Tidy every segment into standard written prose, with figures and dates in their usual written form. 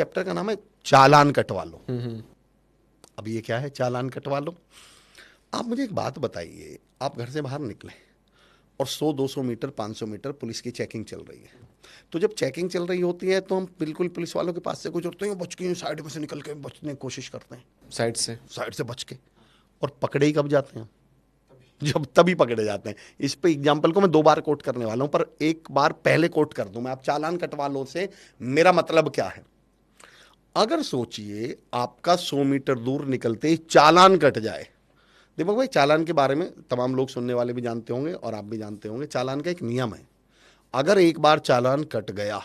Chapter का नाम है चालान कटवा लो। अब ये क्या है चालान कटवा लो? आप मुझे एक बात बताइए, आप घर से बाहर निकले और 100-200 मीटर 500 मीटर पुलिस की चेकिंग चल रही है, तो जब चेकिंग चल रही होती है तो हम बिल्कुल पुलिस वालों के पास से गुजरते हैं, बच के साइड में से निकल के बचने की कोशिश करते हैं, साइड से बच के, और पकड़े ही कब जाते हैं? जब तभी पकड़े जाते हैं। इस पे एग्जाम्पल को मैं 2 बार कोट करने वाला हूं, पर एक बार पहले कोट कर दूं मैं। आप चालान कटवा लो से मेरा मतलब क्या है? अगर सोचिए आपका 100 मीटर दूर निकलते ही चालान कट जाए। दीपक भाई, चालान के बारे में तमाम लोग सुनने वाले भी जानते होंगे और आप भी जानते होंगे, चालान का एक नियम है, अगर एक बार चालान कट गया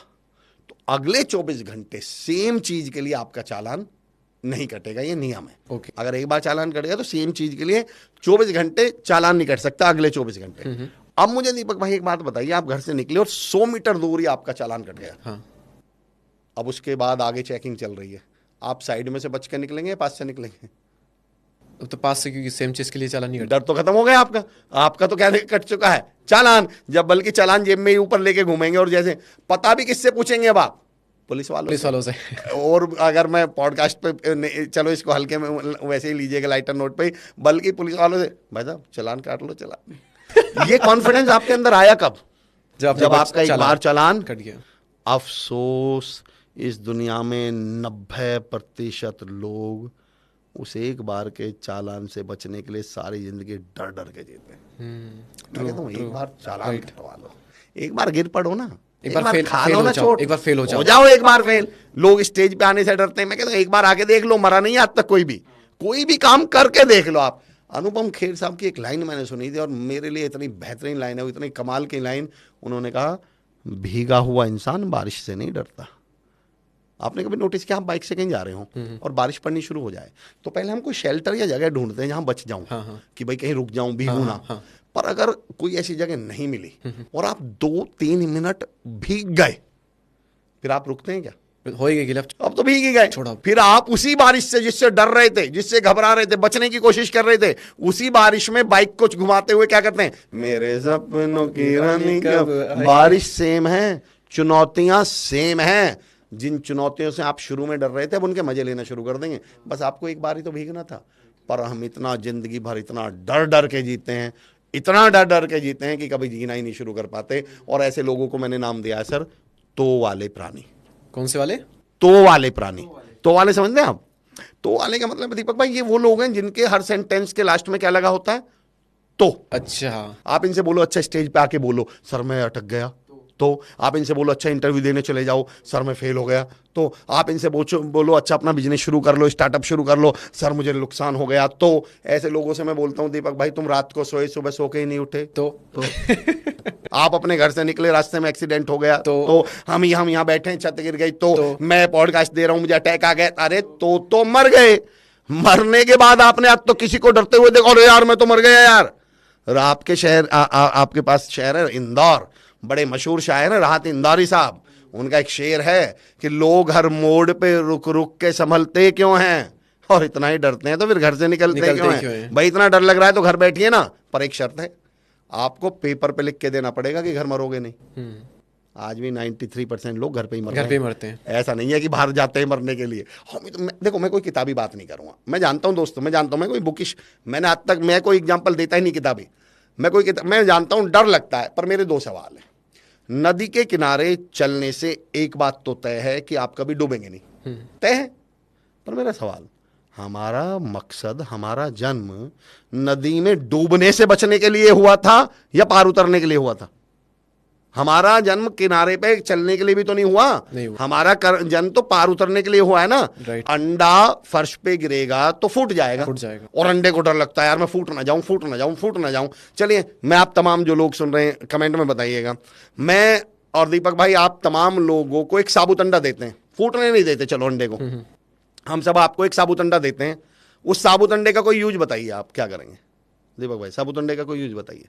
तो अगले 24 घंटे सेम चीज के लिए आपका चालान नहीं कटेगा, ये नियम है। अगर एक बार चालान कट गया तो सेम चीज के लिए 24 घंटे चालान नहीं कट सकता, अगले 24 घंटे। अब मुझे दीपक भाई एक बात बताइए, आप घर से निकले और 100 मीटर दूर ही आपका चालान कट गया। हाँ। अब उसके बाद आगे चेकिंग चल रही है, आप साइड में से बच के निकलेंगे या पास से निकलेंगे? तो पास से, क्योंकि सेम चीज के लिए चालान नहीं कटा। डर तो खत्म हो गया आपका। आपका तो क्या कट चुका है चालान, जब बल्कि चालान जेब में ही ऊपर लेके घूमेंगे, और जैसे पता भी किससे पूछेंगे अब आप? पुलिस वालों से। और अगर मैं पॉडकास्ट पे, चलो इसको हल्के में वैसे ही लीजिएगा लाइटर नोट पे, बल्कि पुलिस वालों से, भाई साहब चालान काट लो चालान। ये कॉन्फिडेंस आपके अंदर आया कब? जब आपका एक बार चालान कट गया। अफसोस, इस दुनिया में 90% लोग उस एक बार के चालान से बचने के लिए सारी जिंदगी डर डर के जीते हैं। मैं कहता हूँ एक बार चालान कटवा लो, एक बार गिर पड़ो ना, एक बार खा लो ना चोट, एक बार फेल हो जाओ, एक बार फेल। लोग स्टेज पे आने से डरते हैं, मैं कहता हूँ एक बार आके देख लो, मरा नहीं आज तक कोई भी काम करके देख लो आप। अनुपम खेर साहब की एक लाइन मैंने सुनी थी और मेरे लिए इतनी बेहतरीन लाइन है, वो इतनी कमाल की लाइन। उन्होंने कहा, भीगा हुआ इंसान बारिश से नहीं डरता। आपने कभी नोटिस किया, आप बाइक से कहीं जा रहे हो और बारिश पड़नी शुरू हो जाए तो पहले हम कोई शेल्टर या जगह ढूंढते हैं जहां बच जाऊं, कि भाई कहीं रुक जाऊं, भीगू ना। पर अगर कोई ऐसी जगह नहीं मिली और आप 2-3 मिनट भीग गए, फिर आप रुकते हैं क्या? हो ही गई, अब तो भीग ही गए। फिर आप उसी बारिश से जिससे डर रहे थे, जिससे घबरा रहे थे, बचने की कोशिश कर रहे थे, उसी बारिश में बाइक को घुमाते हुए क्या करते हैं? मेरे सपनों की रानी कब। बारिश सेम है, चुनौतियां सेम हैं। जिन चुनौतियों से आप शुरू में डर रहे थे, अब उनके मजे लेना शुरू कर देंगे। बस आपको एक बार ही तो भीगना था। पर हम इतना जिंदगी भर इतना डर डर के जीते हैं, इतना डर डर के जीते हैं कि कभी जीना ही नहीं शुरू कर पाते। और ऐसे लोगों को मैंने नाम दिया है सर, तो वाले प्राणी। कौन से वाले? तो वाले प्राणी। तो वाले समझते हैं आप? तो वाले का मतलब दीपक भाई, ये वो लोग हैं जिनके हर सेंटेंस के लास्ट में क्या लगा होता है? तो। अच्छा, आप इनसे बोलो अच्छा स्टेज पे आके बोलो, सर मैं अटक गया। तो आप इनसे बोलो अच्छा इंटरव्यू देने चले जाओ, सर मैं फेल हो गया। तो आप इनसे बोलो अच्छा अपना बिजनेस शुरू कर लो, स्टार्टअप शुरू कर लो, सर मुझे नुकसान हो गया। तो ऐसे लोगों से मैं बोलता हूं, दीपक भाई तुम रात को सोए, सुबह सो के ही नहीं उठे। तो आप अपने घर से निकले, रास्ते में एक्सीडेंट हो गया। तो हम यहाँ बैठे हैं, छत गिर गई। तो मैं पॉडकास्ट दे रहा हूं, मुझे अटैक आ गया। अरे तो मर गए। मरने के बाद आपने आज तो किसी को डरते हुए देखो, अरे यार मैं तो मर गया यार। आपके शहर आपके पास शहर है इंदौर, बड़े मशहूर शायर हैं राहत इंदौरी साहब। उनका एक शेर है कि लोग हर मोड़ पे रुक रुक के संभलते क्यों हैं, और इतना ही डरते हैं तो फिर घर से निकलते क्यों हैं? भाई इतना डर लग रहा है तो घर बैठिए ना, पर एक शर्त है, आपको पेपर पे लिख के देना पड़ेगा कि घर मरोगे नहीं। आज भी 93% लोग घर पे ही मरते हैं। ऐसा नहीं है कि बाहर जाते हैं मरने के लिए। देखो मैं कोई किताबी बात नहीं करूंगा, मैं जानता हूं दोस्तों, मैं जानता हूं मैं कोई बुकिश, मैंने आज तक मैं कोई एग्जाम्पल देता ही नहीं किताबी। मैं जानता हूं डर लगता है। पर मेरे 2 सवाल हैं। नदी के किनारे चलने से एक बात तो तय है कि आप कभी डूबेंगे नहीं, तय है। पर मेरा सवाल, हमारा मकसद, हमारा जन्म नदी में डूबने से बचने के लिए हुआ था या पार उतरने के लिए हुआ था? हमारा जन्म किनारे पे चलने के लिए भी तो नहीं हुआ। हमारा जन्म तो पार उतरने के लिए हुआ है ना। अंडा फर्श पे गिरेगा तो फूट जाएगा। और अंडे को डर लगता है, यार मैं फूट ना जाऊं। चलिए, मैं आप तमाम जो लोग सुन रहे हैं कमेंट में बताइएगा, मैं और दीपक भाई आप तमाम लोगों को एक साबुत अंडा देते हैं, फूटने नहीं देते, चलो अंडे को हम सब आपको एक साबुत अंडा देते हैं। उस साबुत अंडे का कोई यूज बताइए, आप क्या करेंगे? दीपक भाई साबुत अंडे का कोई यूज बताइए।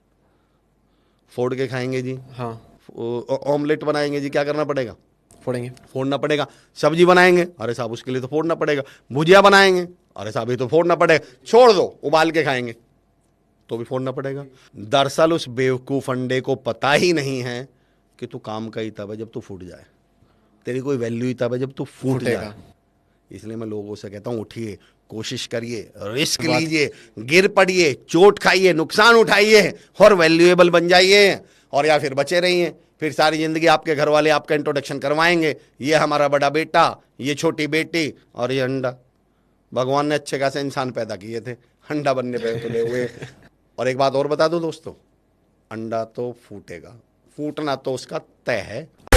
फोड़ के खाएंगे जी, हाँ। ऑमलेट बनाएंगे जी, क्या करना पड़ेगा? फोड़ना पड़ेगा। सब्जी बनाएंगे, अरे साहब उसके लिए तो फोड़ना पड़ेगा। भुजिया बनाएंगे, अरे साहब ये तो फोड़ना पड़ेगा। छोड़ दो, उबाल के खाएंगे तो भी फोड़ना पड़ेगा। दरअसल उस बेवकूफ अंडे को पता ही नहीं है कि तू काम का ही तब है जब तू फूट जाए। तेरी कोई वैल्यू ही तब है जब तू फूट फूटेगा। जाए। इसलिए मैं लोगों से कहता हूँ उठिए, कोशिश करिए, रिस्क बात- लीजिए, गिर पड़िए, चोट खाइए, नुकसान उठाइए और वैल्यूएबल बन जाइए, और या फिर बचे रहिए। फिर सारी जिंदगी आपके घर वाले आपका इंट्रोडक्शन करवाएंगे, ये हमारा बड़ा बेटा, ये छोटी बेटी और ये अंडा। भगवान ने अच्छे खासे इंसान पैदा किए थे, अंडा बनने पे तुले हुए। और एक बात और बता दो दोस्तों, अंडा तो फूटेगा, फूटना तो उसका तय है।